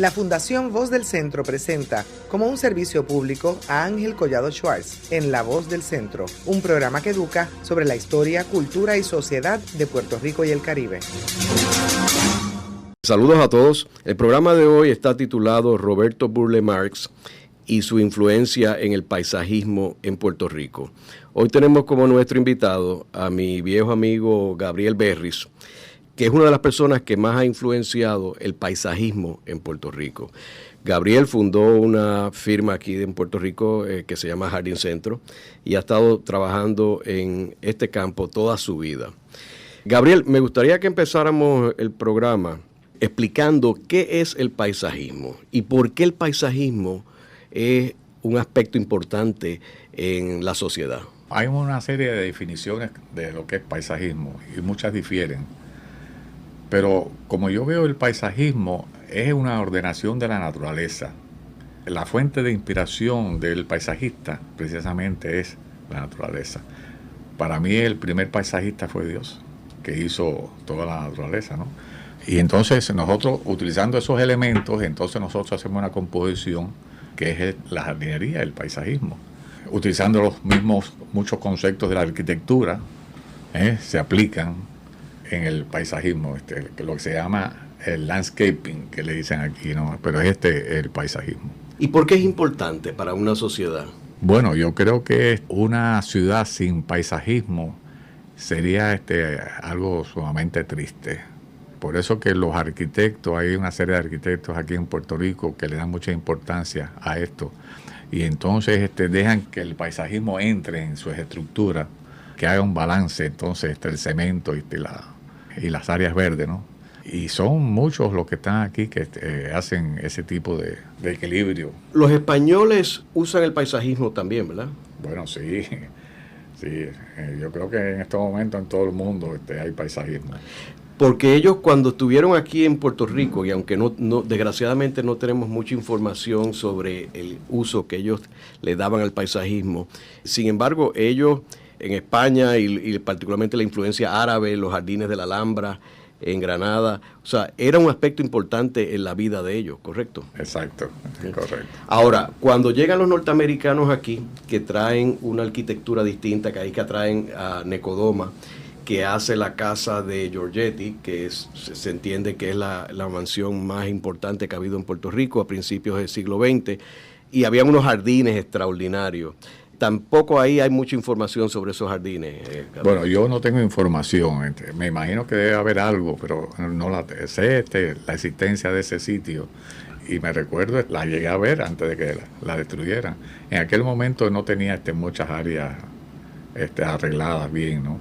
La Fundación Voz del Centro presenta como un servicio público a Ángel Collado Schwartz en La Voz del Centro, un programa que educa sobre la historia, cultura y sociedad de Puerto Rico y el Caribe. Saludos a todos. El programa de hoy está titulado Roberto Burle Marx y su influencia en el paisajismo en Puerto Rico. Hoy tenemos como nuestro invitado a mi viejo amigo Gabriel Berris, que es una de las personas que más ha influenciado el paisajismo en Puerto Rico. Gabriel fundó una firma aquí en Puerto Rico que se llama Jardín Centro y ha estado trabajando en este campo toda su vida. Gabriel, me gustaría que empezáramos el programa explicando qué es el paisajismo y por qué el paisajismo es un aspecto importante en la sociedad. Hay una serie de definiciones de lo que es paisajismo y muchas difieren. Pero como yo veo el paisajismo, es una ordenación de la naturaleza. La fuente de inspiración del paisajista precisamente es la naturaleza. Para mí el primer paisajista fue Dios, que hizo toda la naturaleza, ¿no? Y entonces nosotros, utilizando esos elementos, entonces nosotros hacemos una composición que es la jardinería, el paisajismo. Utilizando los mismos, muchos conceptos de la arquitectura, se aplican en el paisajismo, lo que se llama el landscaping, que le dicen aquí, ¿no? Pero es el paisajismo. ¿Y por qué es importante para una sociedad? Bueno, yo creo que una ciudad sin paisajismo sería algo sumamente triste. Por eso que los arquitectos, hay una serie de arquitectos aquí en Puerto Rico que le dan mucha importancia a esto. Y entonces dejan que el paisajismo entre en sus estructuras, que haga un balance entonces entre el cemento y las áreas verdes, ¿no? Y son muchos los que están aquí que hacen ese tipo de equilibrio. Los españoles usan el paisajismo también, ¿verdad? Bueno, sí. Yo creo que en estos momentos en todo el mundo hay paisajismo. Porque ellos cuando estuvieron aquí en Puerto Rico, y aunque no desgraciadamente no tenemos mucha información sobre el uso que ellos le daban al paisajismo, sin embargo ellos en España y particularmente la influencia árabe, los jardines de la Alhambra, en Granada, o sea, era un aspecto importante en la vida de ellos, ¿correcto? Exacto, correcto. Ahora, cuando llegan los norteamericanos aquí, que traen una arquitectura distinta, que ahí que traen a Necodoma, que hace la casa de Giorgetti, que se entiende que es la mansión más importante que ha habido en Puerto Rico a principios del siglo XX, y había unos jardines extraordinarios. Tampoco ahí hay mucha información sobre esos jardines. Bueno, yo no tengo información. Me imagino que debe haber algo, pero no la sé la existencia de ese sitio. Y me recuerdo, la llegué a ver antes de que la destruyeran. En aquel momento no tenía muchas áreas arregladas bien, ¿no?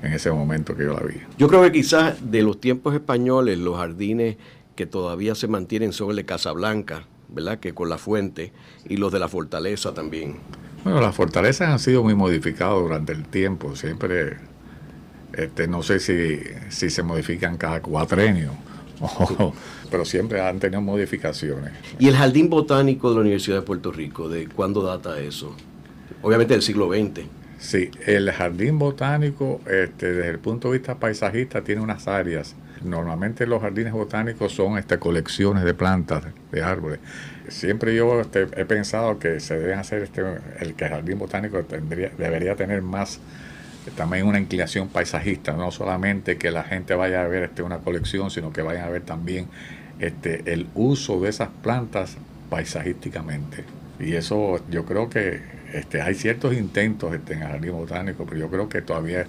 En ese momento que yo la vi. Yo creo que quizás de los tiempos españoles, los jardines que todavía se mantienen son el de Casablanca, ¿verdad? Que con la fuente, y los de la fortaleza también. Bueno, las fortalezas han sido muy modificadas durante el tiempo. Siempre, no sé si se modifican cada cuatrenio, pero siempre han tenido modificaciones. ¿Y el Jardín Botánico de la Universidad de Puerto Rico, de cuándo data eso? Obviamente del siglo XX. Sí, el Jardín Botánico, desde el punto de vista paisajista, tiene unas áreas. Normalmente los jardines botánicos son colecciones de plantas, de árboles. Siempre yo he pensado que se deben hacer el Jardín Botánico debería tener más también una inclinación paisajista, no solamente que la gente vaya a ver una colección, sino que vayan a ver también el uso de esas plantas paisajísticamente. Y eso yo creo que hay ciertos intentos en el Jardín Botánico, pero yo creo que todavía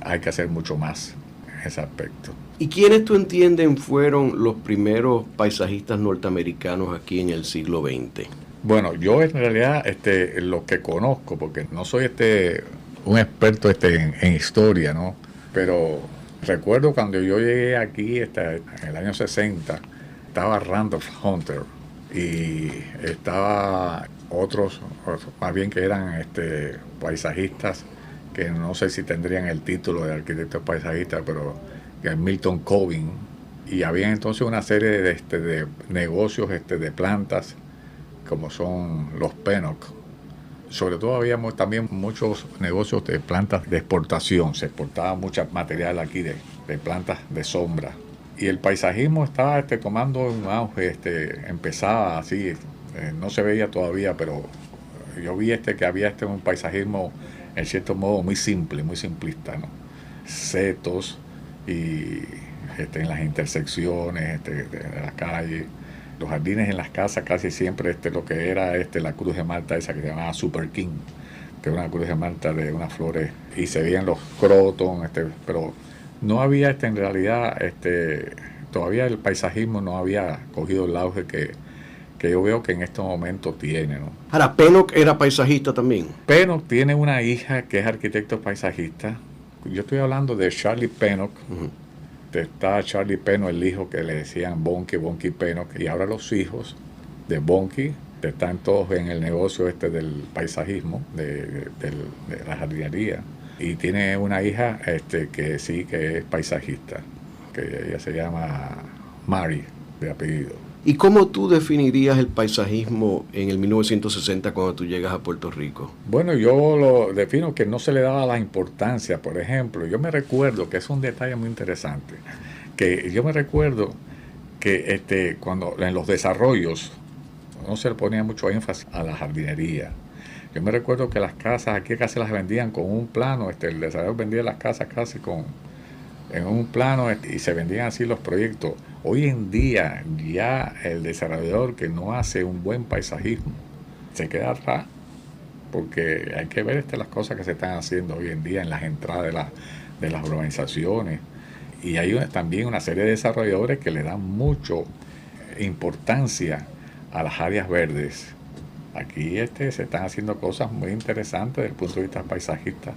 hay que hacer mucho más en ese aspecto. ¿Y quiénes tú entiendes fueron los primeros paisajistas norteamericanos aquí en el siglo XX? Bueno, yo en realidad lo que conozco, porque no soy un experto en historia, ¿no? Pero recuerdo cuando yo llegué aquí en el año 60, estaba Randolph Hunter y estaba otros, más bien que eran paisajistas, que no sé si tendrían el título de arquitectos paisajistas, pero que es Milton Cobin, y había entonces una serie de negocios de plantas, como son los Pennock. Sobre todo habíamos también muchos negocios de plantas de exportación, se exportaba mucho material aquí de plantas de sombra, Y el paisajismo estaba tomando un auge, empezaba así, no se veía todavía, pero yo vi que había un paisajismo en cierto modo muy simple, muy simplista, ¿no? Setos y en las intersecciones de la calle, los jardines en las casas casi siempre lo que era la cruz de Malta esa que se llamaba Super King, que era una cruz de Malta de unas flores, y se veían los croton, pero no había en realidad todavía el paisajismo no había cogido el auge que yo veo que en estos momentos tiene, ¿no? Ahora, Pennock era paisajista también. Pennock tiene una hija que es arquitecto paisajista. Yo estoy hablando de Charlie Pennock. Está Charlie Pennock, el hijo que le decían Bonky Pennock, y ahora los hijos de Bonky están todos en el negocio del paisajismo, de la jardinería. Y tiene una hija que sí que es paisajista, que ella se llama Mary, de apellido. ¿Y cómo tú definirías el paisajismo en el 1960 cuando tú llegas a Puerto Rico? Bueno, yo lo defino que no se le daba la importancia. Por ejemplo, yo me recuerdo que es un detalle muy interesante, que yo me recuerdo que cuando en los desarrollos no se le ponía mucho énfasis a la jardinería. Yo me recuerdo que las casas aquí casi las vendían con un plano, el desarrollador vendía las casas casi en un plano y se vendían así los proyectos. Hoy en día ya el desarrollador que no hace un buen paisajismo se queda atrás, porque hay que ver las cosas que se están haciendo hoy en día en las entradas de las urbanizaciones. Y hay también una serie de desarrolladores que le dan mucho importancia a las áreas verdes. Aquí se están haciendo cosas muy interesantes desde el punto de vista paisajista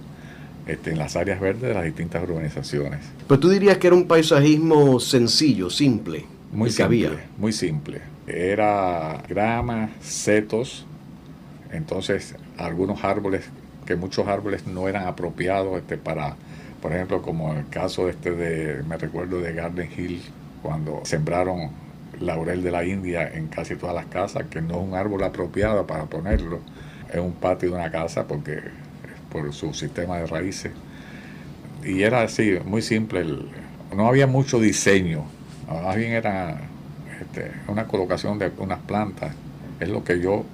en las áreas verdes de las distintas urbanizaciones. Pero tú dirías que era un paisajismo sencillo, simple. Muy simple, muy simple. Era grama, setos, entonces algunos árboles, que muchos árboles no eran apropiados para, por ejemplo, como el caso me recuerdo de Garden Hill, cuando sembraron laurel de la India en casi todas las casas, que no es un árbol apropiado para ponerlo en un patio de una casa porque por su sistema de raíces. Y era así, muy simple, no había mucho diseño, más bien era una colocación de unas plantas, es lo que yo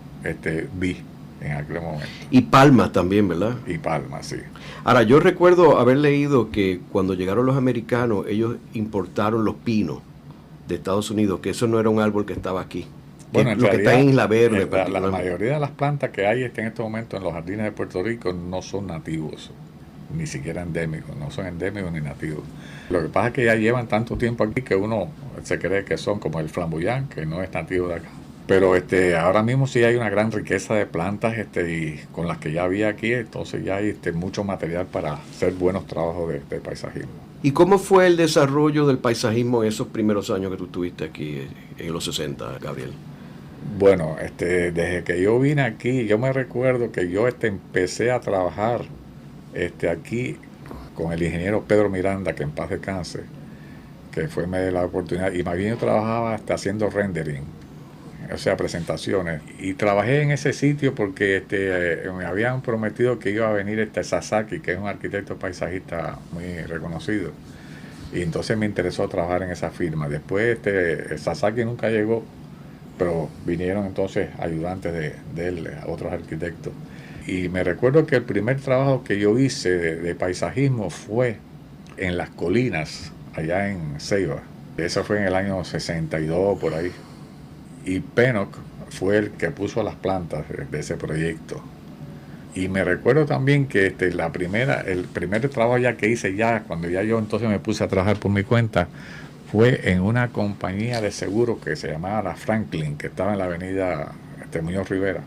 vi en aquel momento. Y palmas también, ¿verdad? Y palmas, sí. Ahora, yo recuerdo haber leído que cuando llegaron los americanos, ellos importaron los pinos de Estados Unidos, que eso no era un árbol que estaba aquí. Bueno, en lo realidad, que está en Isla Verde. La mayoría de las plantas que hay en este momento en los jardines de Puerto Rico no son nativos, ni siquiera endémicos, no son endémicos ni nativos. Lo que pasa es que ya llevan tanto tiempo aquí que uno se cree que son como el flamboyán, que no es nativo de acá. Pero ahora mismo sí hay una gran riqueza de plantas y con las que ya había aquí, entonces ya hay mucho material para hacer buenos trabajos de paisajismo. ¿Y cómo fue el desarrollo del paisajismo en esos primeros años que tú estuviste aquí en los 60, Gabriel? Bueno, desde que yo vine aquí, yo me recuerdo que yo empecé a trabajar aquí con el ingeniero Pedro Miranda, que en paz descanse, que me dio la oportunidad, y más bien yo trabajaba haciendo rendering, o sea, presentaciones, y trabajé en ese sitio porque me habían prometido que iba a venir Sasaki, que es un arquitecto paisajista muy reconocido, y entonces me interesó trabajar en esa firma. Después Sasaki nunca llegó, pero vinieron entonces ayudantes de él, otros arquitectos. Y me recuerdo que el primer trabajo que yo hice de paisajismo fue en las colinas, allá en Ceiba. Eso fue en el año 62, por ahí. Y Pennock fue el que puso las plantas de ese proyecto. Y me recuerdo también que el primer trabajo ya que hice cuando yo entonces me puse a trabajar por mi cuenta, fue en una compañía de seguros que se llamaba la Franklin, que estaba en la avenida Muñoz Rivera,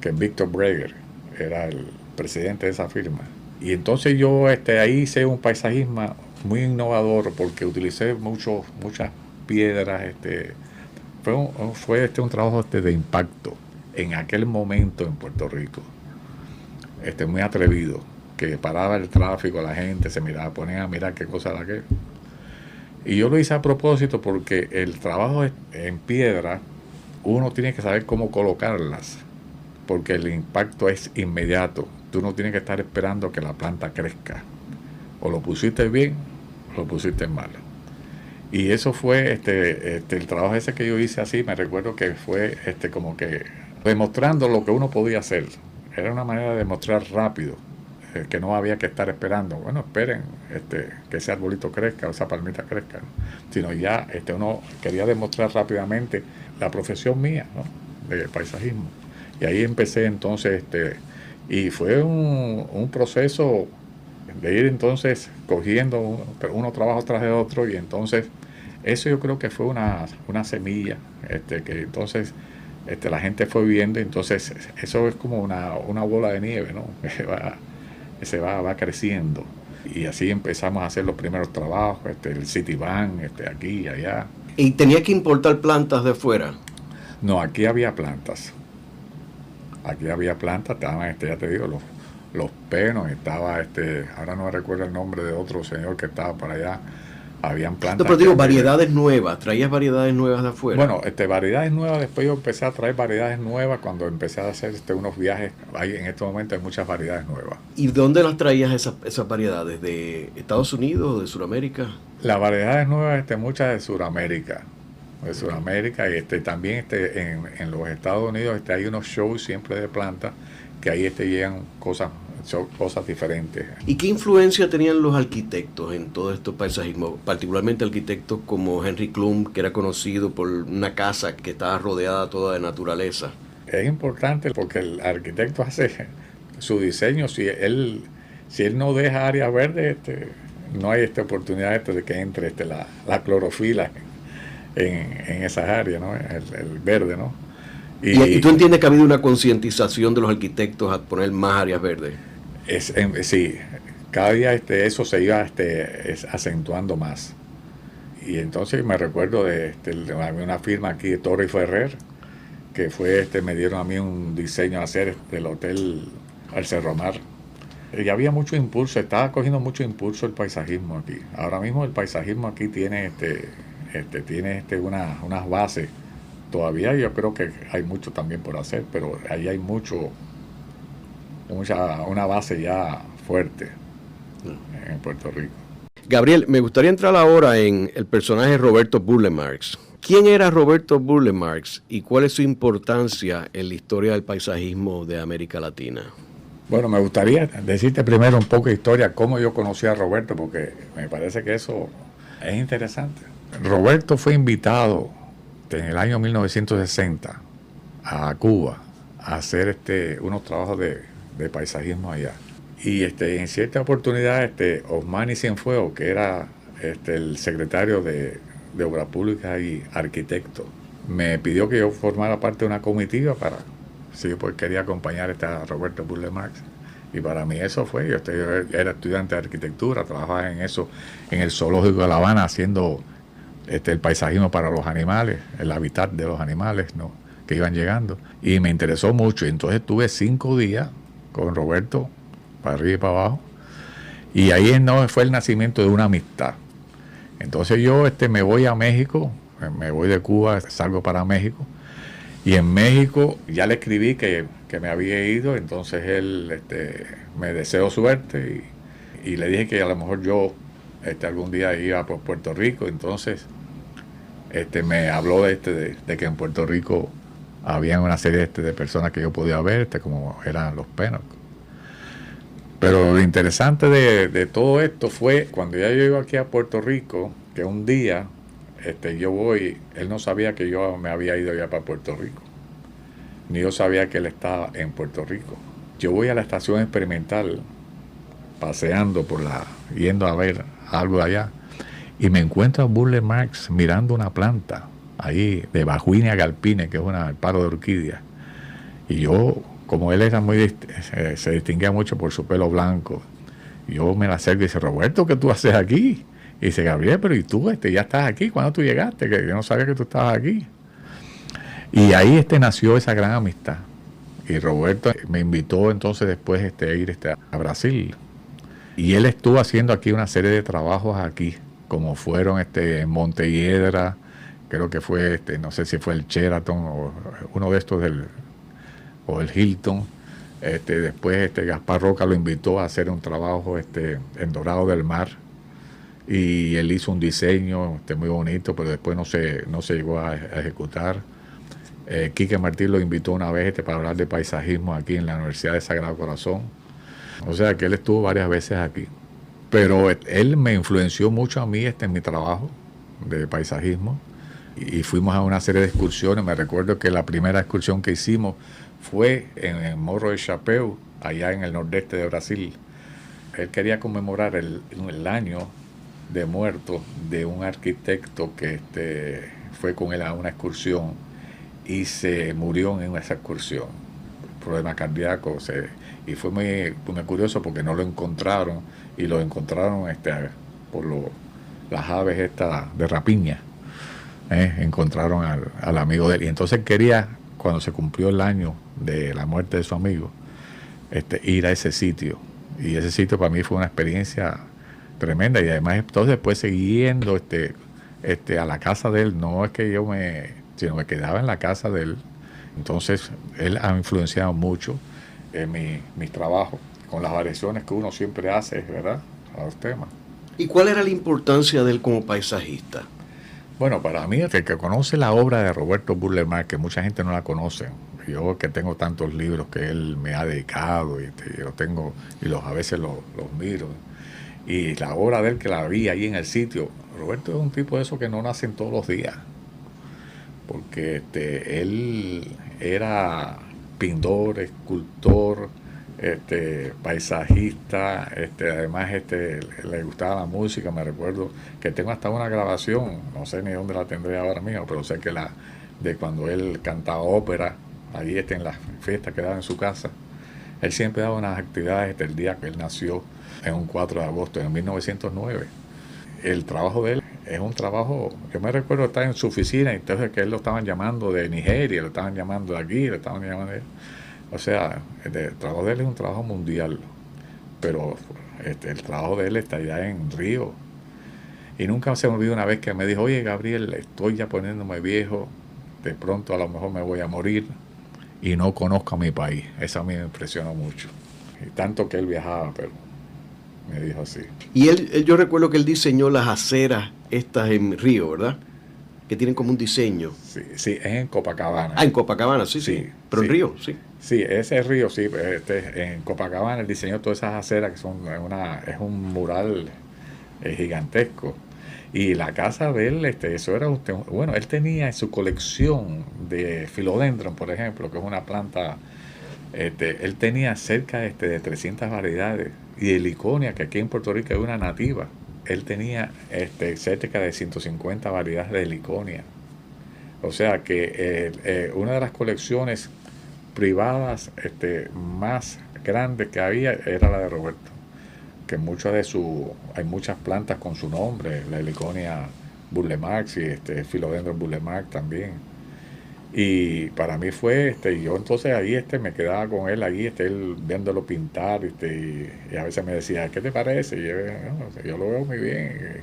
que Víctor Breger era el presidente de esa firma. Y entonces yo ahí hice un paisajismo muy innovador porque utilicé muchas piedras. Fue un trabajo de impacto en aquel momento en Puerto Rico. Muy atrevido, que paraba el tráfico, la gente se ponían a mirar qué cosa era aquello. Y yo lo hice a propósito porque el trabajo en piedra, uno tiene que saber cómo colocarlas, porque el impacto es inmediato. Tú no tienes que estar esperando que la planta crezca. O lo pusiste bien, o lo pusiste mal. Y eso fue el trabajo ese que yo hice así, me recuerdo que fue como que demostrando lo que uno podía hacer. Era una manera de demostrar rápido, que no había que estar esperando. Bueno, esperen que ese arbolito crezca o esa palmita crezca, ¿no? Sino ya uno quería demostrar rápidamente la profesión mía, ¿no? De paisajismo. Y ahí empecé entonces, y fue un proceso de ir entonces cogiendo unos trabajos tras de otro, y entonces eso yo creo que fue una semilla que entonces la gente fue viendo, entonces eso es como una bola de nieve, ¿no? Que va creciendo, y así empezamos a hacer los primeros trabajos, el Citibank, aquí y allá. ¿Y tenía que importar plantas de fuera? No, aquí había plantas. Estaban, ya te digo, los penos, estaba ahora no me recuerdo el nombre de otro señor que estaba por allá. Habían plantas. No, pero digo, variedades nuevas. ¿Traías variedades nuevas de afuera? Bueno, variedades nuevas. Después yo empecé a traer variedades nuevas cuando empecé a hacer unos viajes. En este momento hay muchas variedades nuevas. ¿Y dónde las traías esas variedades? ¿De Estados Unidos o de Sudamérica? Las variedades nuevas, muchas de Sudamérica. Y también en los Estados Unidos hay unos shows siempre de plantas que ahí llegan cosas diferentes. ¿Y qué influencia tenían los arquitectos en todo este paisajismo? Particularmente arquitectos como Henry Klum, que era conocido por una casa que estaba rodeada toda de naturaleza. Es importante porque el arquitecto hace su diseño. Si él no deja áreas verdes, no hay oportunidad de que entre la clorofila en esas áreas, ¿no? El verde, ¿no? ¿Y tú entiendes que ha habido una concientización de los arquitectos a poner más áreas verdes? Sí, cada día eso se iba acentuando más. Y entonces me recuerdo de una firma aquí de Torre y Ferrer, que fue me dieron a mí un diseño a hacer del hotel al Cerro Mar. Y había mucho impulso, estaba cogiendo mucho impulso el paisajismo aquí. Ahora mismo el paisajismo aquí tiene unas bases. Todavía yo creo que hay mucho también por hacer, pero ahí hay una base ya fuerte en Puerto Rico. Gabriel, me gustaría entrar ahora en el personaje Roberto Burle Marx. ¿Quién era Roberto Burle Marx y cuál es su importancia en la historia del paisajismo de América Latina? Bueno, me gustaría decirte primero un poco de historia, cómo yo conocí a Roberto, porque me parece que eso es interesante. Roberto fue invitado en el año 1960 a Cuba a hacer unos trabajos de paisajismo allá. Y en cierta oportunidad Osmani Cienfuegos, que era el secretario de Obras Públicas y arquitecto, me pidió que yo formara parte de una comitiva si yo quería acompañar a Roberto Burle Marx. Y para mí eso fue, yo era estudiante de arquitectura, trabajaba en eso, en el zoológico de La Habana, haciendo el paisajismo para los animales, el hábitat de los animales, ¿no?, que iban llegando. Y me interesó mucho. Y entonces estuve 5 días con Roberto, para arriba y para abajo. Y ahí fue el nacimiento de una amistad. Entonces yo me voy a México, me voy de Cuba, salgo para México. Y en México ya le escribí que me había ido. Entonces él me deseó suerte y le dije que a lo mejor yo algún día iba por Puerto Rico. Entonces me habló de que en Puerto Rico había una serie de personas que yo podía ver, como eran los Pennock. Pero lo interesante de todo esto fue cuando ya yo iba aquí a Puerto Rico, que un día yo voy, él no sabía que yo me había ido ya para Puerto Rico, ni yo sabía que él estaba en Puerto Rico. Yo voy a la estación experimental, paseando yendo a ver algo de allá, y me encuentro a Burle Marx mirando una planta ahí de Bajuinia galpine, que es el paro de orquídea. Y yo, como él era se distinguía mucho por su pelo blanco, yo me la acerco y dice: Roberto, ¿qué tú haces aquí? Y dice: Gabriel, pero ¿y tú ya estás aquí? ¿Cuándo tú llegaste? Que yo no sabía que tú estabas aquí. Y ahí nació esa gran amistad. Y Roberto me invitó entonces después a ir a Brasil. Y él estuvo haciendo aquí una serie de trabajos aquí, como fueron en Montelledra, creo que fue, no sé si fue el Sheraton o uno de estos o el Hilton. Después Gaspar Roca lo invitó a hacer un trabajo en Dorado del Mar, y él hizo un diseño muy bonito, pero después no se llegó a ejecutar. Quique Martín lo invitó una vez para hablar de paisajismo aquí en la Universidad de Sagrado Corazón. O sea que él estuvo varias veces aquí. Pero él me influenció mucho a mí en mi trabajo de paisajismo. Y fuimos a una serie de excursiones. Me recuerdo que la primera excursión que hicimos fue en Morro de Chapéu, allá en el nordeste de Brasil. Él quería conmemorar el año de muerto de un arquitecto que fue con él a una excursión y se murió en esa excursión, problema cardíaco, y fue muy curioso porque no lo encontraron, y lo encontraron por las aves estas de rapiña, encontraron al amigo de él, y entonces quería, cuando se cumplió el año de la muerte de su amigo, ir a ese sitio, y ese sitio para mí fue una experiencia tremenda, y además entonces después siguiendo a la casa de él, no es que sino me quedaba en la casa de él. Entonces él ha influenciado mucho en mis trabajos, con las variaciones que uno siempre hace, ¿verdad?, a los temas. ¿Y cuál era la importancia de él como paisajista? Bueno, para mí, el que conoce la obra de Roberto Burle Marx, que mucha gente no la conoce, yo que tengo tantos libros que él me ha dedicado, y yo tengo, y a veces los miro, y la obra de él que la vi ahí en el sitio, Roberto es un tipo de eso que no nacen todos los días, porque él era pintor, escultor, paisajista, además le gustaba la música. Me recuerdo que tengo hasta una grabación, no sé ni dónde la tendré ahora mismo, pero sé que de cuando él cantaba ópera, ahí en las fiestas que daba en su casa. Él siempre daba unas actividades el día que él nació, en un 4 de agosto de 1909. El trabajo de él es un trabajo, yo me recuerdo estar en su oficina, y entonces que él lo estaban llamando de Nigeria, lo estaban llamando de aquí, lo estaban llamando de... O sea, el trabajo de él es un trabajo mundial, pero el trabajo de él está allá en Río. Y nunca se me olvidó una vez que me dijo: oye, Gabriel, estoy ya poniéndome viejo, de pronto a lo mejor me voy a morir y no conozco a mi país. Eso a mí me impresionó mucho. Y tanto que él viajaba, pero me dijo así. Y yo recuerdo que él diseñó las aceras estas en Río, ¿verdad? Que tienen como un diseño. Sí, es en Copacabana. En Copacabana, sí. Pero sí. En Río, sí. Sí, ese es Río, sí. En Copacabana él diseñó todas esas aceras que es un mural gigantesco. Y la casa de él, eso era bueno, él tenía en su colección de Philodendron, por ejemplo, que es una planta, él tenía cerca de 300 variedades, y de heliconia, que aquí en Puerto Rico es una nativa. Él tenía cerca de 150 variedades de heliconia. O sea que una de las colecciones privadas más grandes que había era la de Roberto, que hay muchas plantas con su nombre, la heliconia Burle Marx y Philodendron Burle Marx también. Y para mí fue, yo entonces ahí me quedaba con él ahí, él viéndolo pintar, y a veces me decía: ¿qué te parece? Y yo lo veo muy bien,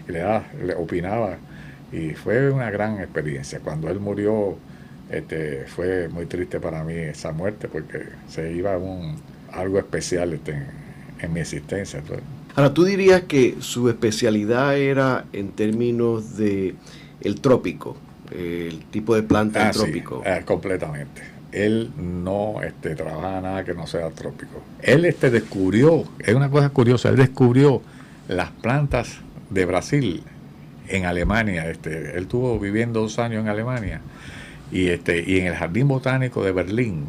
y le opinaba, y fue una gran experiencia. Cuando él murió, fue muy triste para mí esa muerte, porque se iba algo especial en mi existencia. Entonces, ahora, ¿tú dirías que su especialidad era en términos de el trópico? El tipo de planta trópico. Sí, completamente. Él no trabajaba nada que no sea trópico. Él descubrió, es una cosa curiosa, él descubrió las plantas de Brasil en Alemania. Él estuvo viviendo 2 años en Alemania, y en el Jardín Botánico de Berlín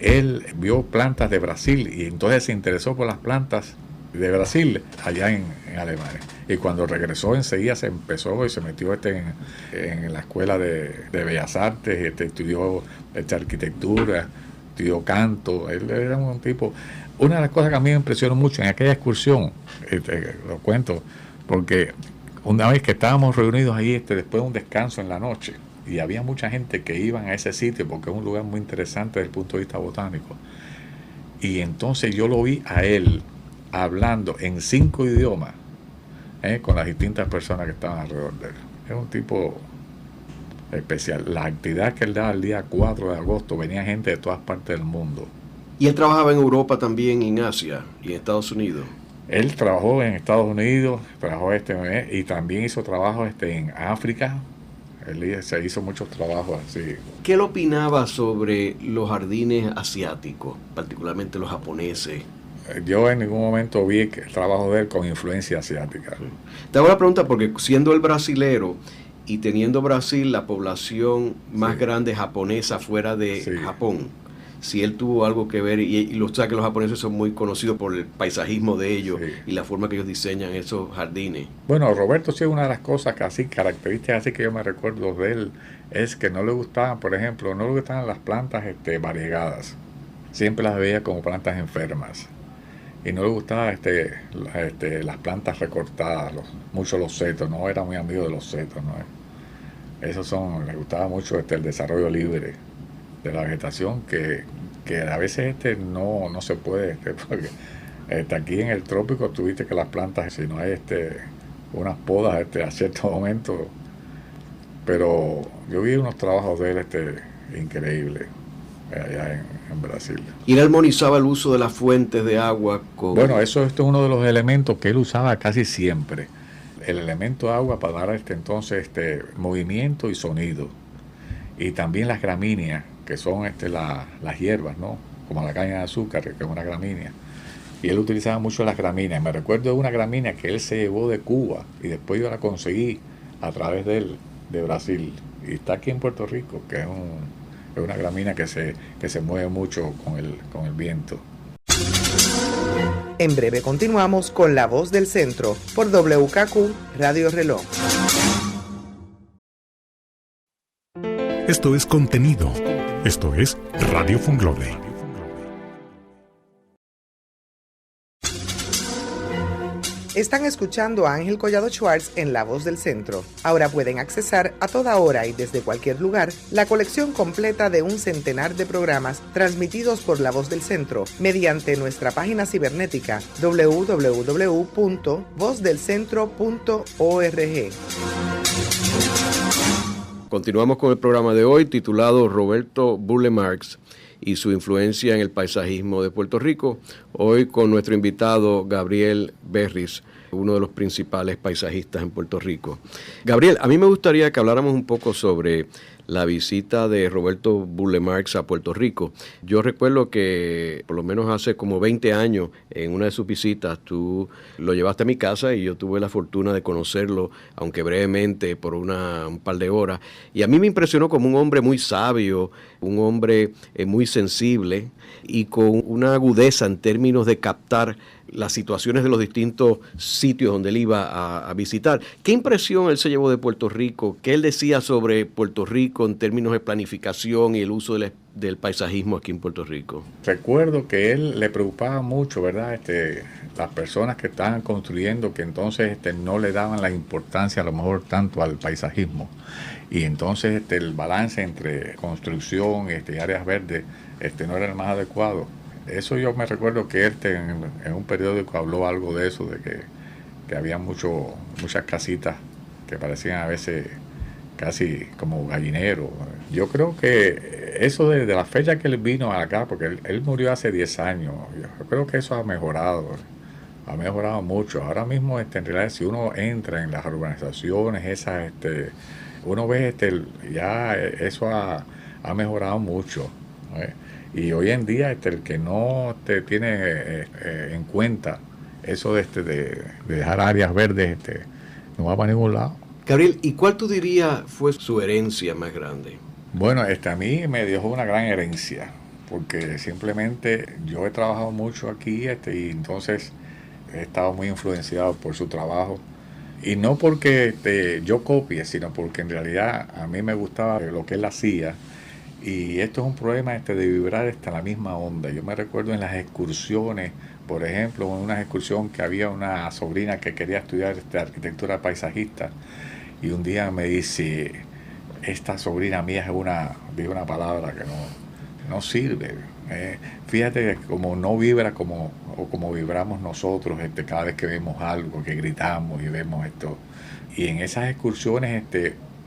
él vio plantas de Brasil, y entonces se interesó por las plantas de Brasil allá en Alemania. Y cuando regresó enseguida se metió en la escuela de Bellas Artes, estudió arquitectura, estudió canto. Él era un tipo... Una de las cosas que a mí me impresionó mucho en aquella excursión, lo cuento, porque una vez que estábamos reunidos ahí después de un descanso en la noche, y había mucha gente que iban a ese sitio porque es un lugar muy interesante desde el punto de vista botánico, y entonces yo lo vi a él hablando en 5 idiomas con las distintas personas que estaban alrededor de él. Es un tipo especial. La actividad que él daba el día 4 de agosto, venía gente de todas partes del mundo. ¿Y él trabajaba en Europa también, en Asia y en Estados Unidos? Él trabajó en Estados Unidos, trabajó y también hizo trabajos en África. Él se hizo muchos trabajos así. ¿Qué él opinaba sobre los jardines asiáticos, particularmente los japoneses? Yo en ningún momento vi el trabajo de él con influencia asiática. Te hago la pregunta porque siendo el brasilero y teniendo Brasil la población más grande japonesa fuera de Japón, si él tuvo algo que ver, y lo sabe que los japoneses son muy conocidos por el paisajismo de ellos y la forma que ellos diseñan esos jardines. Bueno, Roberto, sí, una de las cosas que así, características así que yo me recuerdo de él, es que no le gustaban, por ejemplo, no le gustaban las plantas variegadas. Siempre las veía como plantas enfermas. Y no le gustaban las plantas recortadas, mucho los setos, no era muy amigo de los setos, ¿no? Le gustaba mucho el desarrollo libre de la vegetación, que a veces no se puede, porque aquí en el trópico tuviste que las plantas, si no hay unas podas a cierto momento, pero yo vi unos trabajos de él increíbles allá en Brasil. Y él armonizaba el uso de las fuentes de agua con... Bueno, esto es uno de los elementos que él usaba casi siempre. El elemento agua para dar movimiento y sonido. Y también las gramíneas, que son las hierbas, ¿no? Como la caña de azúcar, que es una gramínea. Y él utilizaba mucho las gramíneas. Me recuerdo de una gramínea que él se llevó de Cuba y después yo la conseguí a través de Brasil. Y está aquí en Puerto Rico, que es una gramínea que se mueve mucho con el viento. En breve continuamos con La Voz del Centro por WKQ Radio Reloj. Esto es contenido. Esto es Radio Funglode. Están escuchando a Ángel Collado Schwartz en La Voz del Centro. Ahora pueden accesar a toda hora y desde cualquier lugar la colección completa de un centenar de programas transmitidos por La Voz del Centro mediante nuestra página cibernética www.vozdelcentro.org. Continuamos con el programa de hoy titulado Roberto Burle Marx y su influencia en el paisajismo de Puerto Rico. Hoy con nuestro invitado Gabriel Berris, uno de los principales paisajistas en Puerto Rico. Gabriel, a mí me gustaría que habláramos un poco sobre la visita de Roberto Burle Marx a Puerto Rico. Yo recuerdo que por lo menos hace como 20 años, en una de sus visitas, tú lo llevaste a mi casa y yo tuve la fortuna de conocerlo, aunque brevemente, por un par de horas. Y a mí me impresionó como un hombre muy sabio, un hombre muy sensible y con una agudeza en términos de captar las situaciones de los distintos sitios donde él iba a visitar. ¿Qué impresión él se llevó de Puerto Rico? ¿Qué él decía sobre Puerto Rico en términos de planificación y el uso del paisajismo aquí en Puerto Rico? Recuerdo que él le preocupaba mucho, ¿verdad? Las personas que estaban construyendo, que entonces no le daban la importancia a lo mejor tanto al paisajismo. Y entonces el balance entre construcción y áreas verdes no era el más adecuado. Eso yo me recuerdo que él en un periódico habló algo de eso, de que había muchas casitas que parecían a veces casi como gallineros. Yo creo que eso de la fecha que él vino acá, porque él murió hace 10 años, yo creo que eso ha mejorado mucho. Ahora mismo en realidad si uno entra en las urbanizaciones uno ve ya eso ha mejorado mucho, ¿no? Y hoy en día el que no tiene en cuenta eso de dejar áreas verdes no va para ningún lado. Gabriel, ¿y cuál tú dirías fue su herencia más grande? Bueno, a mí me dejó una gran herencia, porque simplemente yo he trabajado mucho aquí y entonces he estado muy influenciado por su trabajo. Y no porque yo copie, sino porque en realidad a mí me gustaba lo que él hacía. Y esto es un problema de vibrar en la misma onda. Yo me recuerdo en las excursiones, por ejemplo, en una excursión que había una sobrina que quería estudiar arquitectura paisajista. Y un día me dice, esta sobrina mía digo una palabra que no sirve. Fíjate como no vibra como vibramos nosotros cada vez que vemos algo, que gritamos y vemos esto. Y en esas excursiones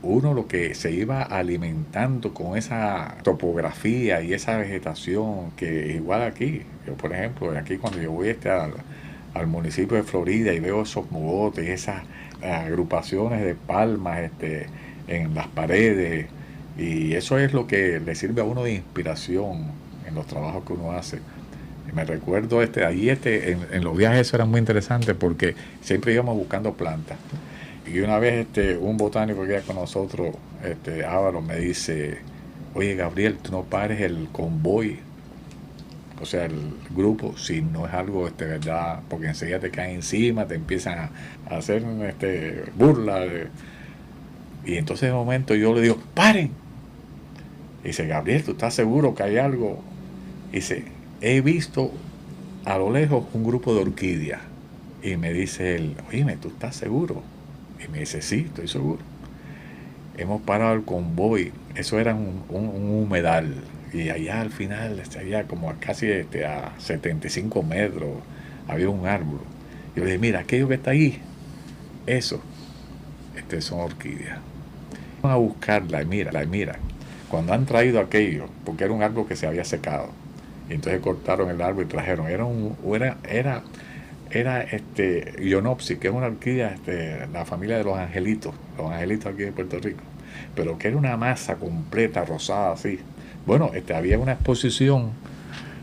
uno lo que se iba alimentando con esa topografía y esa vegetación que igual aquí. Yo, por ejemplo, aquí cuando yo voy al municipio de Florida y veo esos mogotes, esas agrupaciones de palmas en las paredes, y eso es lo que le sirve a uno de inspiración en los trabajos que uno hace. Y me recuerdo en los viajes eso era muy interesante porque siempre íbamos buscando plantas. Y una vez un botánico que era con nosotros, Álvaro, me dice: oye, Gabriel, tú no pares el convoy, o sea, el grupo, si no es algo verdad, porque enseguida te caen encima, te empiezan a hacer burla. Y entonces de momento yo le digo: paren. Y dice: Gabriel, ¿tú estás seguro que hay algo? Y dice: he visto a lo lejos un grupo de orquídeas. Y me dice él: oíme, ¿tú estás seguro? Y me dice: sí, estoy seguro. Hemos parado el convoy, eso era un humedal, y allá al final, allá como casi a 75 metros, había un árbol. Y yo le dije: mira, aquello que está ahí, eso, son orquídeas. Van a buscarla y mira. Cuando han traído aquello, porque era un árbol que se había secado, y entonces cortaron el árbol y trajeron, era Ionopsis, que es una orquídea la familia de los angelitos aquí de Puerto Rico, pero que era una masa completa, rosada así. Bueno, había una exposición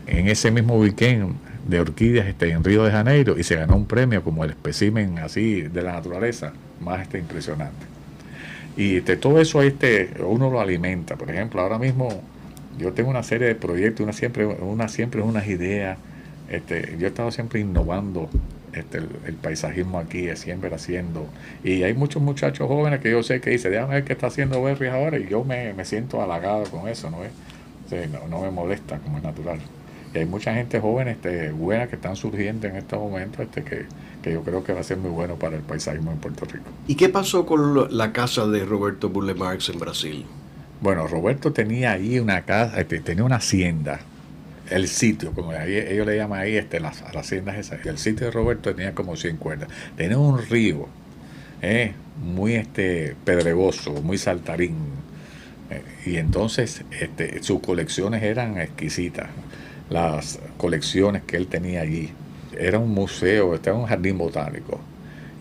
en ese mismo weekend de orquídeas en Río de Janeiro, y se ganó un premio como el espécimen así de la naturaleza más impresionante. Y todo eso uno lo alimenta. Por ejemplo, ahora mismo yo tengo una serie de proyectos, siempre unas ideas. Yo he estado siempre innovando el paisajismo aquí, siempre haciendo. Y hay muchos muchachos jóvenes que yo sé que dicen: déjame ver qué está haciendo Berry ahora, y yo me siento halagado con eso, ¿no es? O sea, no me molesta, como es natural. Y hay mucha gente joven buena que están surgiendo en estos momentos que yo creo que va a ser muy bueno para el paisajismo en Puerto Rico. ¿Y qué pasó con la casa de Roberto Burle Marx en Brasil? Bueno, Roberto tenía ahí una casa, tenía una hacienda, el sitio, como ellos le llaman ahí las haciendas esas. El sitio de Roberto tenía como 100 cuerdas. Tenía un río muy pedregoso, muy saltarín. Y entonces sus colecciones eran exquisitas. Las colecciones que él tenía allí. Era un museo, era un jardín botánico.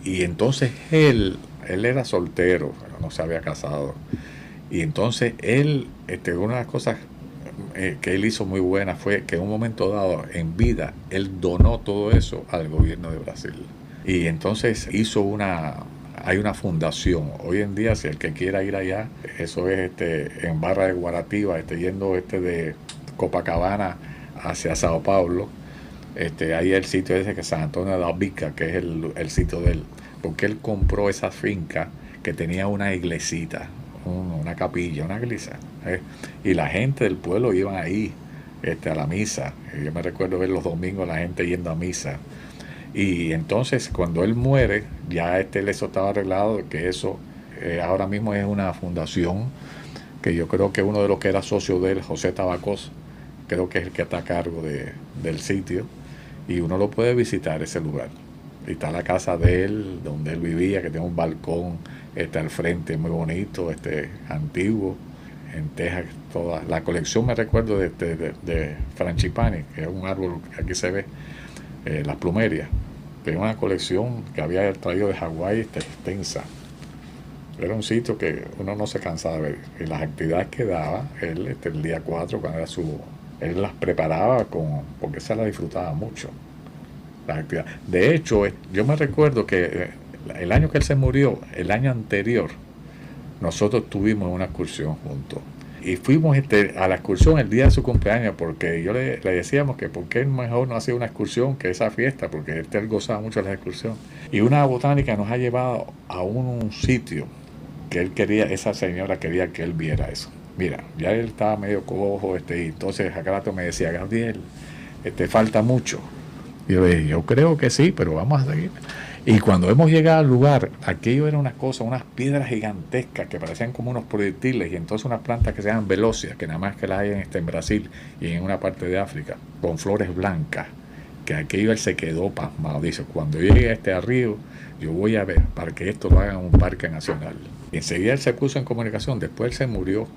Y entonces él era soltero, pero no se había casado. Y entonces una de las cosas que él hizo muy buena fue que en un momento dado, en vida, él donó todo eso al gobierno de Brasil. Y entonces hay una fundación. Hoy en día, si el que quiera ir allá, eso es en Barra de Guaratiba, yendo de Copacabana hacia Sao Paulo, hay el sitio ese que es San Antonio de Albica, que es el sitio de él, porque él compró esa finca que tenía una iglesita, una capilla, una iglesia, y la gente del pueblo iba ahí a la misa. Yo me recuerdo ver los domingos la gente yendo a misa. Y entonces cuando él muere, ya eso estaba arreglado, que eso ahora mismo es una fundación que yo creo que uno de los que era socio de él, José Tabacos, creo que es el que está a cargo del sitio, y uno lo puede visitar ese lugar. Y está la casa de él, donde él vivía, que tiene un balcón al frente muy bonito, antiguo, en tejas, toda la colección. Me recuerdo de Frangipani, que es un árbol que aquí se ve, las plumerias. Tenía una colección que había traído de Hawái, extensa. Era un sitio que uno no se cansaba de ver. Y las actividades que daba él, el día 4, cuando era él las preparaba porque se las disfrutaba mucho. Las actividades. De hecho, yo me recuerdo que el año que él se murió, el año anterior, nosotros tuvimos una excursión juntos. Y fuimos a la excursión el día de su cumpleaños, porque yo le decíamos que por qué mejor no hacía una excursión que esa fiesta, porque él gozaba mucho de la excursión. Y una botánica nos ha llevado a un sitio que él quería, esa señora quería que él viera eso. Mira, ya él estaba medio cojo, y entonces a cada rato me decía: Gabriel, falta mucho. Y yo le dije: yo creo que sí, pero vamos a seguir. Y cuando hemos llegado al lugar, aquello era una cosa, unas piedras gigantescas que parecían como unos proyectiles, y entonces unas plantas que se llaman velocias, que nada más que las hay en Brasil y en una parte de África, con flores blancas, que aquello él se quedó pasmado. Dice: cuando llegue a Río, yo voy a ver para que esto lo hagan un parque nacional. Y enseguida él se puso en comunicación. Después él se murió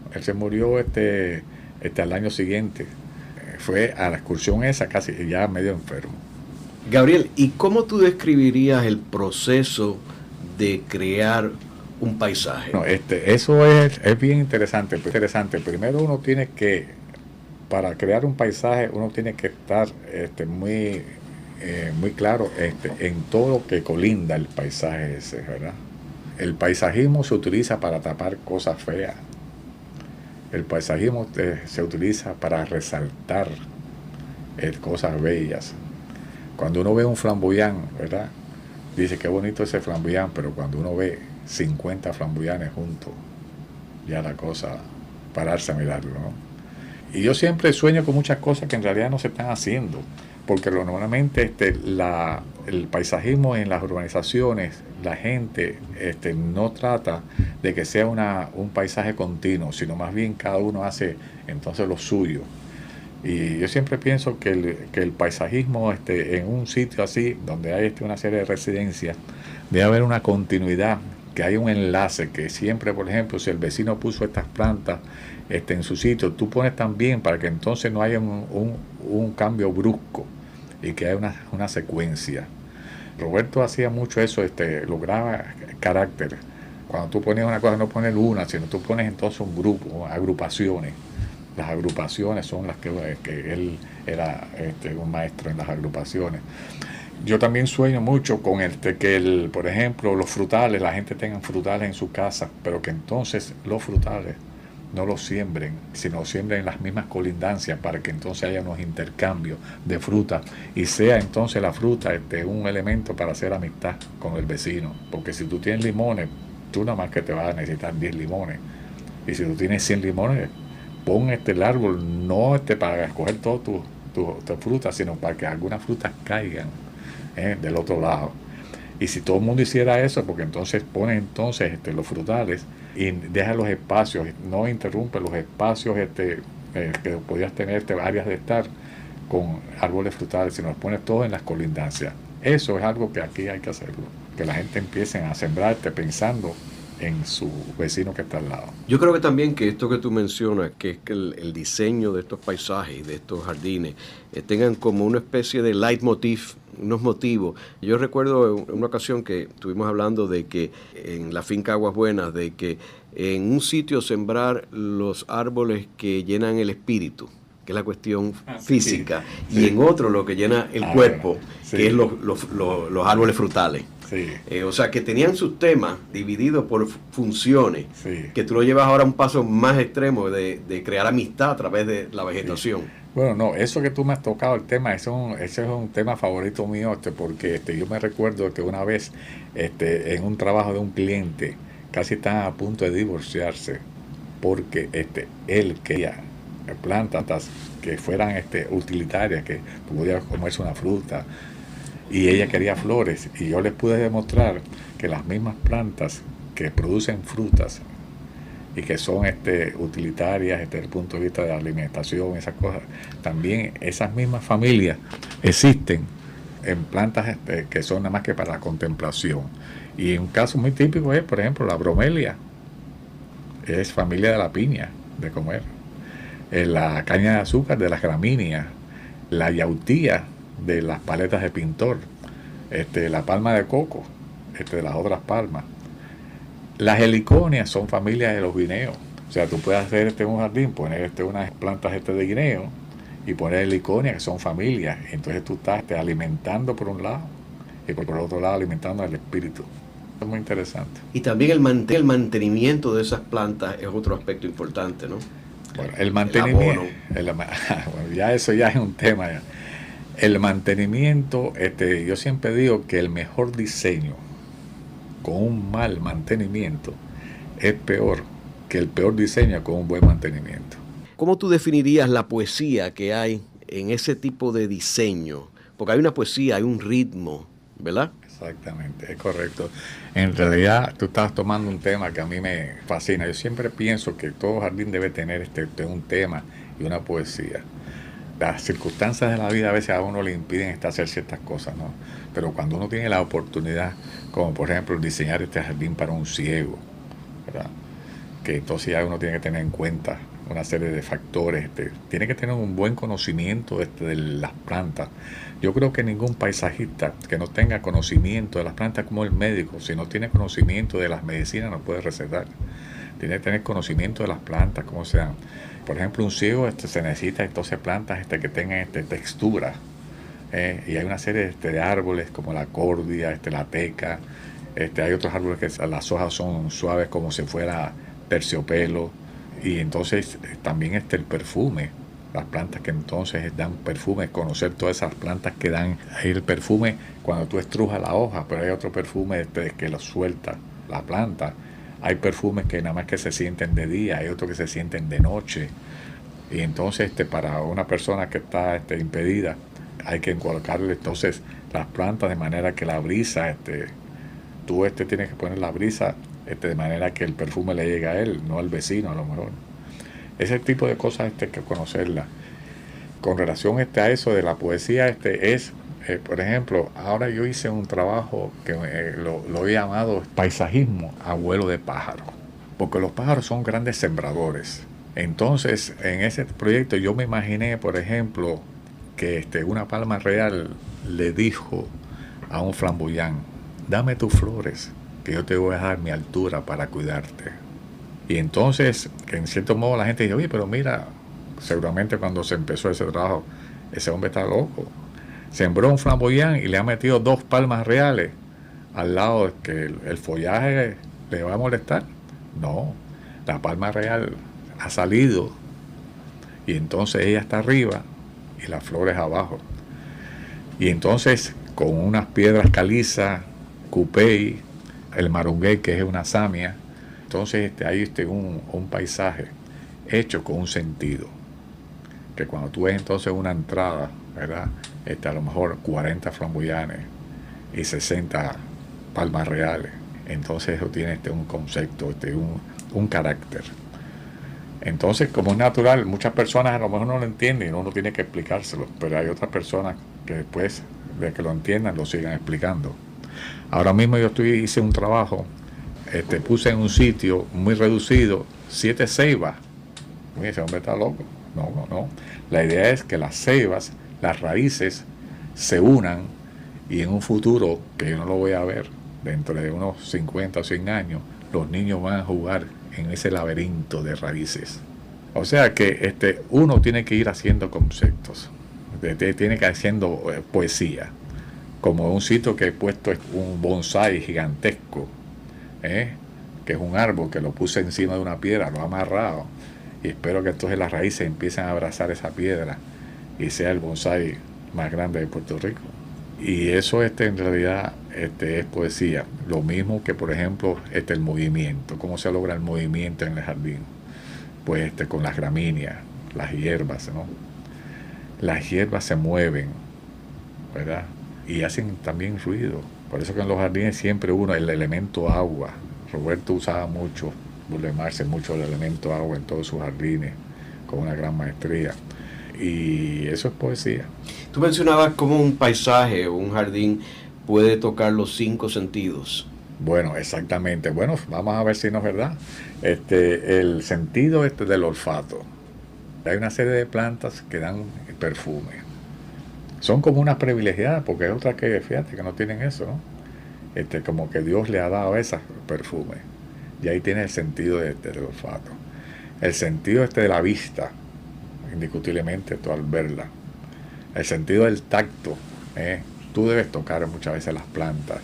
al año siguiente. Fue a la excursión esa casi ya medio enfermo. Gabriel, ¿y cómo tú describirías el proceso de crear un paisaje? No, eso es bien interesante. Primero uno tiene que, para crear un paisaje, uno tiene que estar muy claro en todo lo que colinda el paisaje ese, ¿verdad? El paisajismo se utiliza para tapar cosas feas. El paisajismo se utiliza para resaltar cosas bellas. Cuando uno ve un flamboyán, ¿verdad? Dice qué bonito ese flamboyán, pero cuando uno ve 50 flamboyanes juntos, ya la cosa, pararse a mirarlo, ¿no? Y yo siempre sueño con muchas cosas que en realidad no se están haciendo, porque normalmente el paisajismo en las urbanizaciones, la gente no trata de que sea un paisaje continuo, sino más bien cada uno hace entonces lo suyo. Y yo siempre pienso que el paisajismo en un sitio así, donde hay una serie de residencias, debe haber una continuidad, que haya un enlace, que siempre, por ejemplo, si el vecino puso estas plantas en su sitio, tú pones también para que entonces no haya un cambio brusco y que haya una secuencia. Roberto hacía mucho eso, lograba carácter. Cuando tú pones una cosa, no pones una, sino tú pones entonces un grupo, agrupaciones. Las agrupaciones son las que él era un maestro en las agrupaciones. Yo también sueño mucho con por ejemplo, los frutales, la gente tenga frutales en su casa, pero que entonces los frutales no los siembren, sino siembren en las mismas colindancias para que entonces haya unos intercambios de fruta y sea entonces la fruta un elemento para hacer amistad con el vecino. Porque si tú tienes limones, tú nada más que te vas a necesitar 10 limones. Y si tú tienes 100 limones, pon el árbol no para escoger todas tus frutas, sino para que algunas frutas caigan del otro lado. Y si todo el mundo hiciera eso, porque entonces pone entonces los frutales y deja los espacios, no interrumpe los espacios que podías tener áreas de estar con árboles frutales, sino los pones todos en las colindancias. Eso es algo que aquí hay que hacerlo, que la gente empiece a sembrar pensando en su vecino que está al lado. Yo creo que también que esto que tú mencionas, que es que el diseño de estos paisajes, de estos jardines, tengan como una especie de leitmotiv, unos motivos. Yo recuerdo en una ocasión que estuvimos hablando de que en la finca Aguas Buenas, de que en un sitio sembrar los árboles que llenan el espíritu, que es la cuestión física, sí. Y en otro lo que llena el cuerpo, sí. Que es los árboles frutales. Sí. O sea, que tenían sus temas divididos por funciones, sí. Que tú lo llevas ahora a un paso más extremo de crear amistad a través de la vegetación. Sí. Bueno, no, eso que tú me has tocado el tema, ese es un tema favorito mío, porque yo me recuerdo que una vez en un trabajo de un cliente casi estaban a punto de divorciarse porque él quería plantas que fueran utilitarias, que pudiera comerse una fruta, y ella quería flores, y yo les pude demostrar que las mismas plantas que producen frutas y que son utilitarias desde el punto de vista de la alimentación, esas cosas, también esas mismas familias existen en plantas que son nada más que para la contemplación. Y un caso muy típico es, por ejemplo, la bromelia, es familia de la piña, de comer, la caña de azúcar de las gramíneas, la yautía de las paletas de pintor, la palma de coco, de las otras palmas. Las heliconias son familias de los guineos. O sea, tú puedes hacer un jardín, poner unas plantas de guineo y poner heliconias que son familias. Entonces tú estás alimentando por un lado y por otro lado alimentando el espíritu. Es muy interesante. Y también el mantenimiento de esas plantas es otro aspecto importante, ¿no? Bueno, el mantenimiento, bueno, ya eso ya es un tema. Ya. El mantenimiento, yo siempre digo que el mejor diseño con un mal mantenimiento es peor que el peor diseño con un buen mantenimiento. ¿Cómo tú definirías la poesía que hay en ese tipo de diseño? Porque hay una poesía, hay un ritmo, ¿verdad? Exactamente, es correcto. En realidad tú estás tomando un tema que a mí me fascina. Yo siempre pienso que todo jardín debe tener un tema y una poesía. Las circunstancias de la vida a veces a uno le impiden hacer ciertas cosas, ¿no? Pero cuando uno tiene la oportunidad, como por ejemplo diseñar este jardín para un ciego, ¿verdad? Que entonces ya uno tiene que tener en cuenta una serie de factores. Tiene que tener un buen conocimiento de las plantas. Yo creo que ningún paisajista que no tenga conocimiento de las plantas, como el médico, si no tiene conocimiento de las medicinas, no puede recetar. Tiene que tener conocimiento de las plantas, como sean. Por ejemplo, un ciego se necesita entonces plantas que tengan textura. Y hay una serie de árboles como la cordia, la teca. Hay otros árboles que las hojas son suaves como si fuera terciopelo. Y entonces también el perfume. Las plantas que entonces dan perfume, conocer todas esas plantas que dan el perfume cuando tú estrujas la hoja, pero hay otro perfume que lo suelta la planta. Hay perfumes que nada más que se sienten de día, hay otros que se sienten de noche. Y entonces para una persona que está impedida, hay que colocarle entonces las plantas de manera que la brisa, tú tienes que poner la brisa de manera que el perfume le llegue a él, no al vecino a lo mejor. Ese tipo de cosas hay que conocerlas. Con relación a eso de la poesía, es, por ejemplo, ahora yo hice un trabajo que lo he llamado paisajismo a vuelo de pájaro, porque los pájaros son grandes sembradores. Entonces, en ese proyecto yo me imaginé, por ejemplo, que una palma real le dijo a un flamboyán: dame tus flores, que yo te voy a dar mi altura para cuidarte. Y entonces, en cierto modo, la gente dice: oye, pero mira, seguramente cuando se empezó ese trabajo, ese hombre está loco. Sembró un flamboyán y le ha metido 2 palmas reales al lado de que el follaje le va a molestar. No, la palma real ha salido y entonces ella está arriba y las flores abajo. Y entonces, con unas piedras calizas, cupey, el marunguey, que es una samia, entonces hay un paisaje hecho con un sentido. Que cuando tú ves entonces una entrada, ¿verdad? A lo mejor 40 flamboyanes y 60 palmas reales. Entonces eso tiene un concepto, un carácter. Entonces, como es natural, muchas personas a lo mejor no lo entienden y uno tiene que explicárselo, pero hay otras personas que después de que lo entiendan lo sigan explicando. Ahora mismo yo hice un trabajo, puse en un sitio muy reducido 7 ceibas. Ese hombre está loco. No. La idea es que las ceibas, las raíces, se unan y en un futuro, que yo no lo voy a ver, dentro de unos 50 o 100 años, los niños van a jugar en ese laberinto de raíces. O sea que uno tiene que ir haciendo conceptos, tiene que ir haciendo poesía. Como un sitio que he puesto un bonsái gigantesco, que es un árbol que lo puse encima de una piedra, lo he amarrado, y espero que entonces las raíces empiecen a abrazar esa piedra y sea el bonsái más grande de Puerto Rico. Y eso en realidad es poesía. Lo mismo que, por ejemplo, el movimiento. ¿Cómo se logra el movimiento en el jardín? Pues con las gramíneas, las hierbas, ¿no? Las hierbas se mueven, ¿verdad? Y hacen también ruido. Por eso que en los jardines siempre el elemento agua. Roberto usaba mucho, Burle Marx mucho el elemento agua en todos sus jardines, con una gran maestría. Y eso es poesía. Tú mencionabas cómo un paisaje o un jardín puede tocar los 5 sentidos. Bueno, exactamente. Bueno, vamos a ver si no es verdad. El sentido del olfato. Hay una serie de plantas que dan perfume. Son como unas privilegiadas, porque hay otras que, fíjate, que no tienen eso, ¿no? Como que Dios le ha dado esas perfumes. Y ahí tiene el sentido del olfato. El sentido de la vista, indiscutiblemente, tú al verla. El sentido del tacto, tú debes tocar muchas veces las plantas,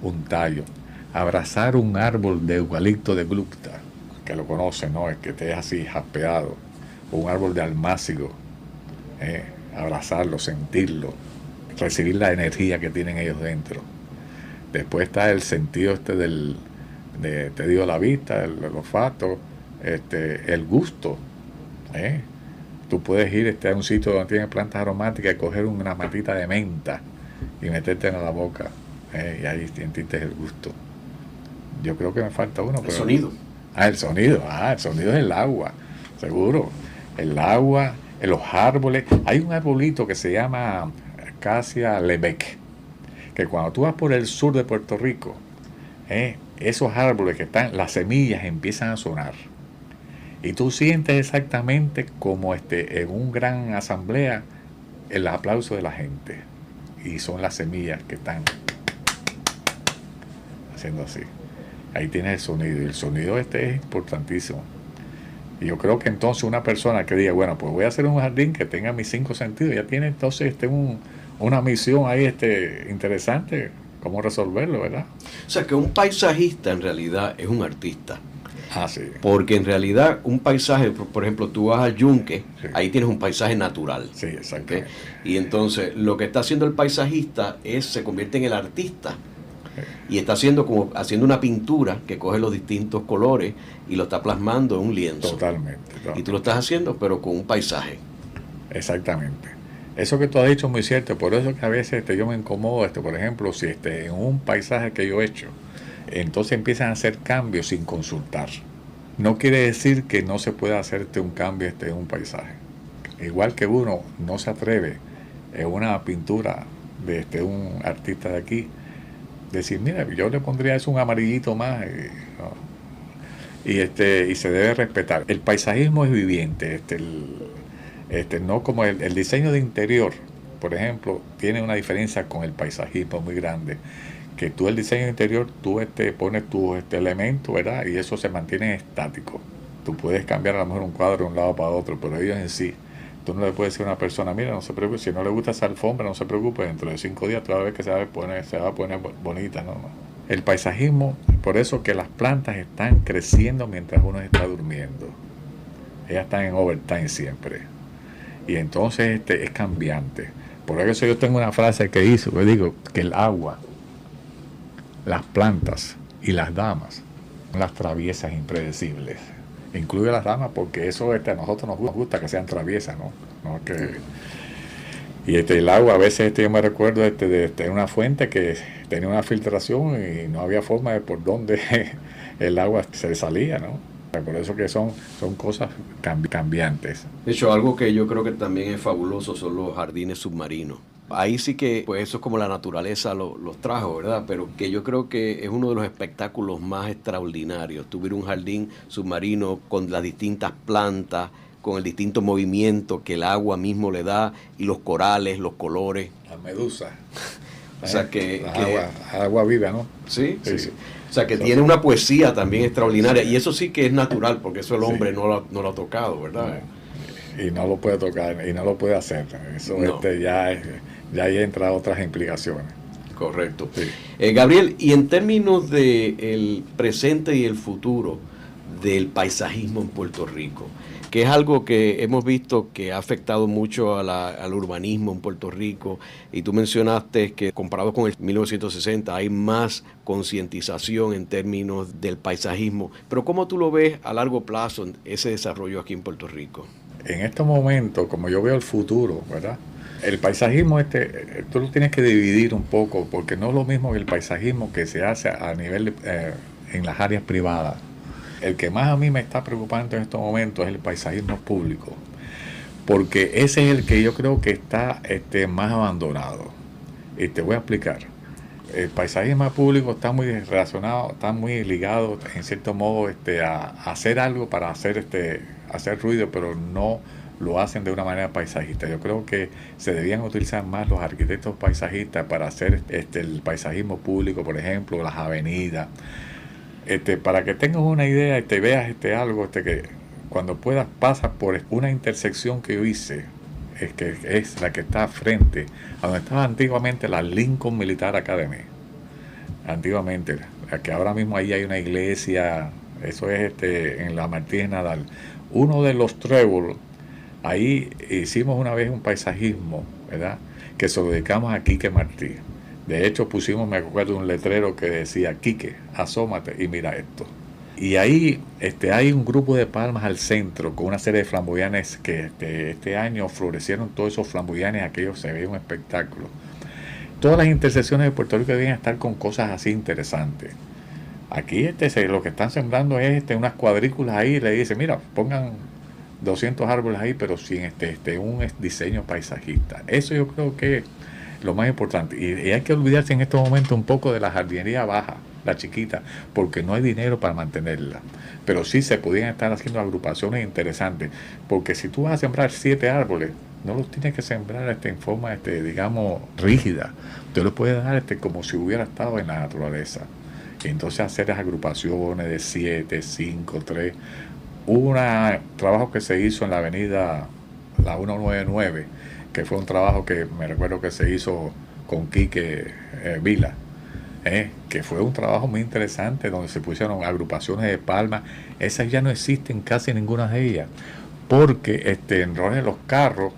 un tallo, abrazar un árbol de eucalipto de glucta, que lo conoces, ¿no? Es que te es así jaspeado, o un árbol de almácigo, abrazarlo, sentirlo, recibir la energía que tienen ellos dentro. Después está el sentido te digo, la vista, el olfato, el gusto, Tú puedes ir a un sitio donde tienen plantas aromáticas y coger una matita de menta y meterte en la boca, y ahí sientes el gusto. Yo creo que me falta uno. El sonido. El sonido es el agua, seguro. El agua, los árboles. Hay un arbolito que se llama Acacia Lebec, que cuando tú vas por el sur de Puerto Rico, esos árboles que están, las semillas empiezan a sonar. Y tú sientes exactamente como en un gran asamblea el aplauso de la gente. Y son las semillas que están haciendo así. Ahí tienes el sonido. Y el sonido es importantísimo. Y yo creo que entonces una persona que diga, bueno, pues voy a hacer un jardín que tenga mis 5 sentidos, ya tiene entonces una misión ahí interesante, cómo resolverlo, ¿verdad? O sea, que un paisajista en realidad es un artista. Ah, sí. Porque en realidad un paisaje, por ejemplo, tú vas al Yunque, Sí. ahí tienes un paisaje natural. Sí, exactamente. ¿Ok? Y entonces lo que está haciendo el paisajista se convierte en el artista. Y está haciendo una pintura que coge los distintos colores y lo está plasmando en un lienzo. Totalmente. Y tú lo estás haciendo, pero con un paisaje. Exactamente. Eso que tú has dicho es muy cierto. Por eso que a veces yo me incomodo, por ejemplo, si en un paisaje que yo he hecho, entonces empiezan a hacer cambios sin consultar. No quiere decir que no se pueda hacerte un cambio en un paisaje. Igual que uno no se atreve en una pintura de un artista de aquí, decir, mira, yo le pondría eso un amarillito más, y se debe respetar. El paisajismo es viviente, no como el diseño de interior, por ejemplo, tiene una diferencia con el paisajismo muy grande, que tú el diseño de interior, tú pones tu elemento, ¿verdad? Y eso se mantiene estático. Tú puedes cambiar a lo mejor un cuadro de un lado para otro, pero ellos en sí, tú no le puedes decir a una persona, mira, no se preocupe, si no le gusta esa alfombra, no se preocupe, dentro de 5 días tú vas a ver que se va a poner bonita, ¿no? El paisajismo, por eso que las plantas están creciendo mientras uno está durmiendo. Ellas están en overtime siempre. Y entonces es cambiante. Por eso yo tengo una frase que digo que el agua, las plantas y las damas son las traviesas impredecibles. Incluye las damas porque eso a nosotros nos gusta que sean traviesas, ¿no? Y el agua, a veces yo me recuerdo de una fuente que tenía una filtración y no había forma de por dónde el agua se salía, ¿no? Por eso que son cosas cambiantes. De hecho, algo que yo creo que también es fabuloso son los jardines submarinos. Ahí sí que, pues eso es como la naturaleza los trajo, ¿verdad? Pero que yo creo que es uno de los espectáculos más extraordinarios. Tuviera un jardín submarino con las distintas plantas, con el distinto movimiento que el agua mismo le da, y los corales, los colores. La medusa. O sea que agua viva, ¿no? Sí. O sea que tiene una poesía también extraordinaria, y eso sí que es natural, porque eso el hombre no lo ha tocado, ¿verdad? Y no lo puede tocar, y no lo puede hacer. Eso no. Ya ahí entra otras implicaciones. Correcto. Sí. Gabriel, y en términos del presente y el futuro del paisajismo en Puerto Rico, que es algo que hemos visto que ha afectado mucho al urbanismo en Puerto Rico, y tú mencionaste que comparado con el 1960 hay más concientización en términos del paisajismo, pero ¿cómo tú lo ves a largo plazo ese desarrollo aquí en Puerto Rico? En estos momentos, como yo veo el futuro, ¿verdad? El paisajismo tú lo tienes que dividir un poco, porque no es lo mismo que el paisajismo que se hace a nivel en las áreas privadas. El que más a mí me está preocupando en estos momentos es el paisajismo público, porque ese es el que yo creo que está más abandonado. Y te voy a explicar. El paisajismo público está muy relacionado, está muy ligado en cierto modo a hacer algo para hacer ruido, pero no lo hacen de una manera paisajista. Yo creo que se debían utilizar más los arquitectos paisajistas para hacer el paisajismo público, por ejemplo, las avenidas. Para que tengas una idea, veas algo, que cuando puedas pasas por una intersección que yo hice, que es la que está frente a donde estaba antiguamente la Lincoln Military Academy. Antiguamente, que ahora mismo ahí hay una iglesia, eso es en la Martínez Nadal. Uno de los tréboles, ahí hicimos una vez un paisajismo, ¿verdad? Que se lo dedicamos a Quique Martí. De hecho, pusimos, me acuerdo, un letrero que decía, Quique, asómate y mira esto. Y ahí hay un grupo de palmas al centro con una serie de flamboyanes que este año florecieron todos esos flamboyanes, aquello se ve un espectáculo. Todas las intersecciones de Puerto Rico deben estar con cosas así interesantes. Aquí lo que están sembrando es unas cuadrículas ahí, le dice, mira, pongan 200 árboles ahí, pero sin un diseño paisajista. Eso yo creo que es lo más importante. Y hay que olvidarse en estos momentos un poco de la jardinería baja. la chiquita, porque no hay dinero para mantenerla. Pero sí se podían estar haciendo agrupaciones interesantes, porque si tú vas a sembrar 7 árboles, no los tienes que sembrar en forma, digamos, rígida. Tú los puedes dar como si hubiera estado en la naturaleza. Y entonces hacer las agrupaciones de 7, 5, 3. Hubo un trabajo que se hizo en la avenida la 199, que fue un trabajo que me recuerdo que se hizo con Quique Vila, que fue un trabajo muy interesante, donde se pusieron agrupaciones de palmas. Esas ya no existen casi ninguna de ellas, porque en los carros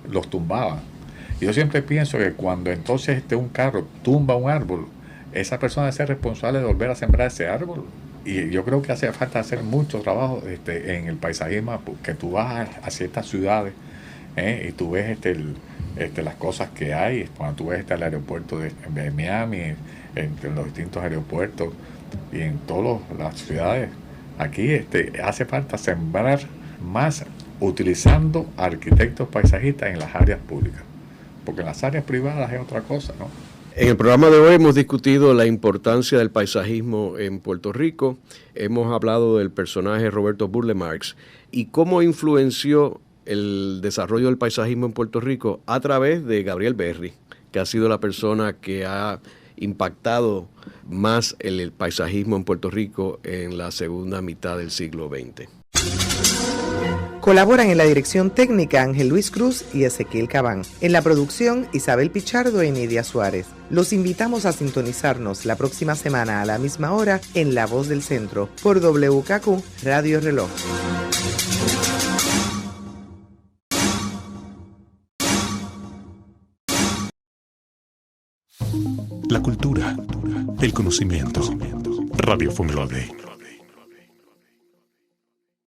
los tumbaban. Y yo siempre pienso que cuando entonces un carro tumba un árbol, esa persona debe ser responsable de volver a sembrar ese árbol. Y yo creo que hace falta hacer mucho trabajo en el paisajismo, porque tú vas a ciertas ciudades y tú ves las cosas que hay. Cuando tú ves el aeropuerto de Miami, en los distintos aeropuertos y en todas las ciudades, aquí hace falta sembrar más utilizando arquitectos paisajistas en las áreas públicas, porque en las áreas privadas es otra cosa, ¿no? En el programa de hoy hemos discutido la importancia del paisajismo en Puerto Rico. Hemos hablado del personaje Roberto Burle Marx y cómo influenció el desarrollo del paisajismo en Puerto Rico a través de Gabriel Berry, que ha sido la persona que ha impactado más el paisajismo en Puerto Rico en la segunda mitad del siglo XX. Colaboran en la dirección técnica Ángel Luis Cruz y Ezequiel Cabán. En la producción, Isabel Pichardo y Nidia Suárez. Los invitamos a sintonizarnos la próxima semana a la misma hora en La Voz del Centro por WKQ Radio Reloj. La cultura, el conocimiento. Radio Funglode.